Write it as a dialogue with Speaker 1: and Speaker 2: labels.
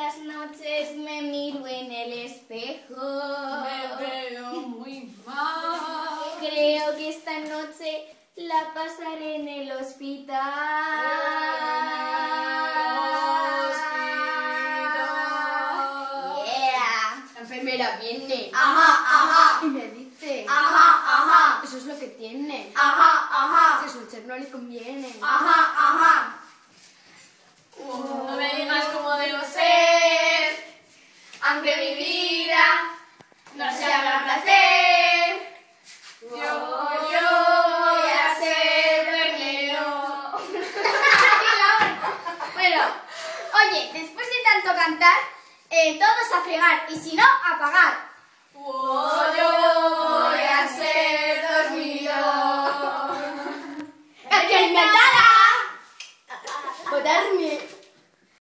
Speaker 1: las noches me miro en el espejo.
Speaker 2: Me veo muy mal.
Speaker 1: Creo que esta noche la pasaré en el hospital. Yeah.
Speaker 2: La enfermera viene.
Speaker 1: Ajá.
Speaker 2: Y me dice.
Speaker 1: Ajá.
Speaker 2: Eso es lo que tiene.
Speaker 1: Ajá.
Speaker 2: Si es un chef no le conviene.
Speaker 1: Ajá.
Speaker 2: No me digas cómo debo ser,
Speaker 1: Aunque mi vida no sea un placer, yo voy a ser verdadero. Bueno, oye, después de tanto cantar, todos a fregar y si no, a pagar.
Speaker 2: yo voy a ser dormido.
Speaker 1: ¡Canción inventada!
Speaker 2: Votarme.